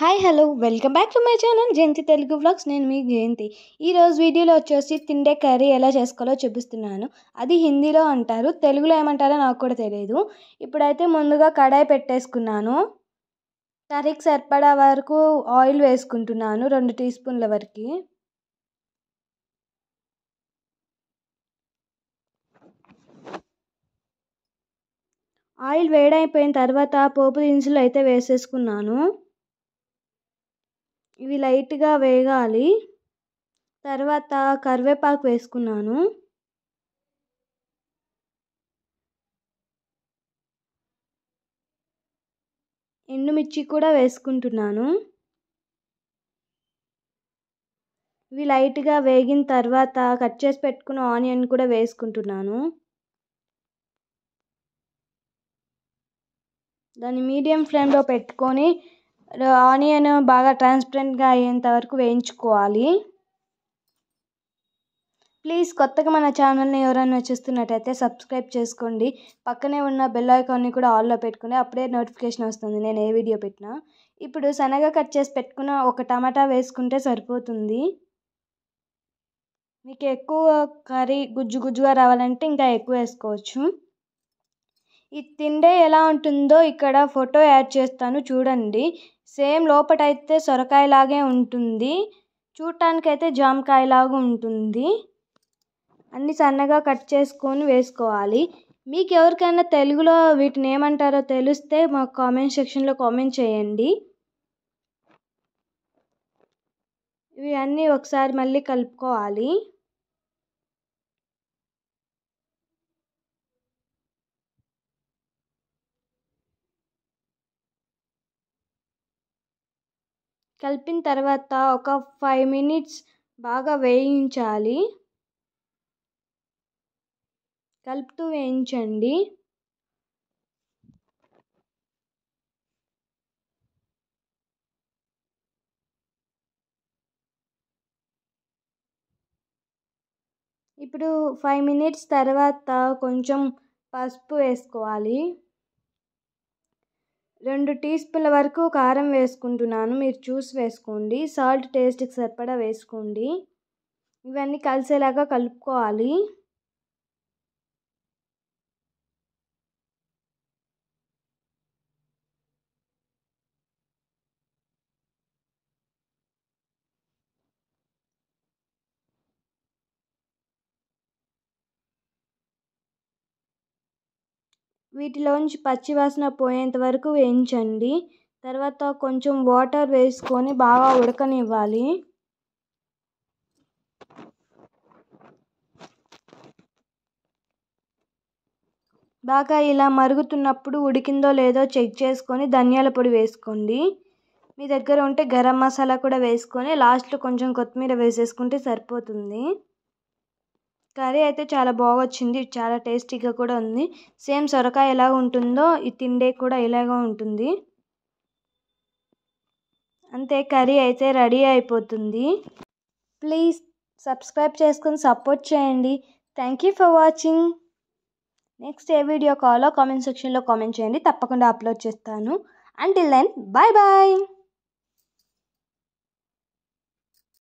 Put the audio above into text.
Hi hello welcome back to my channel Jayanthi Telugu vlogs. నేను మీ జయంతి. ఈరోజు వీడియోలో వచ్చేసి తిండే కర్రీ ఎలా చేసుకోవాలో చూపిస్తున్నాను. అది హిందీలో అంటారు, తెలుగులో ఏమంటారో నాకు కూడా తెలియదు. ఇప్పుడైతే ముందుగా కడాయి పెట్టేసుకున్నాను. కర్రీకి సరిపడా వరకు ఆయిల్ వేసుకుంటున్నాను, 2 టీ స్పూన్ల వరకు. ఆయిల్ వేడైపోయిన తర్వాత పోపు దినుసులు అయితే వేసేసుకున్నాను. ఇవి లైట్గా వేగాలి. తర్వాత కరివేపాకు వేసుకున్నాను. ఎండుమిర్చి కూడా వేసుకుంటున్నాను. ఇవి లైట్గా వేగిన తర్వాత కట్ చేసి పెట్టుకున్న ఆనియన్ కూడా వేసుకుంటున్నాను. దాన్ని మీడియం ఫ్లేమ్లో పెట్టుకొని ఆనియన్ బాగా ట్రాన్స్పరెంట్గా అయ్యేంత వరకు వేయించుకోవాలి. ప్లీజ్ కొత్తగా మన ఛానల్ని ఎవరైనా చూస్తున్నట్టయితే సబ్స్క్రైబ్ చేసుకోండి. పక్కనే ఉన్న బెల్ ఐకాన్ని కూడా ఆల్లో పెట్టుకుని అప్పుడే నోటిఫికేషన్ వస్తుంది నేను ఏ వీడియో పెట్టినా. ఇప్పుడు సన్నగా కట్ చేసి పెట్టుకున్న ఒక టమాటా వేసుకుంటే సరిపోతుంది. మీకు ఎక్కువ కర్రీ గుజ్జుగా రావాలంటే ఇంకా ఎక్కువ వేసుకోవచ్చు. ఈ తిండే ఎలా ఉంటుందో ఇక్కడ ఫోటో యాడ్ చేస్తాను చూడండి. సేమ్ లోపటైతే సొరకాయలాగే ఉంటుంది, చూడటానికైతే జామకాయలాగా ఉంటుంది. అన్ని సన్నగా కట్ చేసుకొని వేసుకోవాలి. మీకు ఎవరికైనా తెలుగులో వీటిని ఏమంటారో తెలిస్తే మాకు కామెంట్ సెక్షన్లో కామెంట్ చేయండి. ఇవి అన్నీ ఒకసారి మళ్ళీ కలుపుకోవాలి. కలిపిన తర్వాత ఒక 5 minutes బాగా వేయించాలి. కలుపుతూ వేయించండి. ఇప్పుడు 5 minutes తర్వాత కొంచెం పసుపు వేసుకోవాలి. 2 టీ స్పూన్ల వరకు కారం వేసుకుంటున్నాను, మీరు చూసి వేసుకోండి. సాల్ట్ టేస్ట్కి సరిపడా వేసుకోండి. ఇవన్నీ కలిసేలాగా కలుపుకోవాలి. వీటిలోంచి పచ్చివాసన పోయేంత వరకు వేయించండి. తర్వాత కొంచెం వాటర్ వేసుకొని బాగా ఉడకనివ్వాలి. బాగా ఇలా మరుగుతున్నప్పుడు ఉడికిందో లేదో చెక్ చేసుకొని ధనియాల పొడి వేసుకోండి. మీ దగ్గర ఉంటే గరం మసాలా కూడా వేసుకొని లాస్ట్లో కొంచెం కొత్తిమీర వేసేసుకుంటే సరిపోతుంది. కర్రీ అయితే చాలా బాగా వచ్చింది, చాలా టేస్టీగా కూడా ఉంది. సేమ్ సొరకాయ ఎలా ఉంటుందో ఈ తిండే కూడా ఇలాగే ఉంటుంది. అంతే, కర్రీ అయితే రెడీ అయిపోతుంది. ప్లీజ్ సబ్స్క్రైబ్ చేసుకొని సపోర్ట్ చేయండి. Thank you for watching. Next ఏ వీడియో కావాలో కామెంట్ సెక్షన్లో కామెంట్ చేయండి, తప్పకుండా అప్లోడ్ చేస్తాను. Until then bye bye.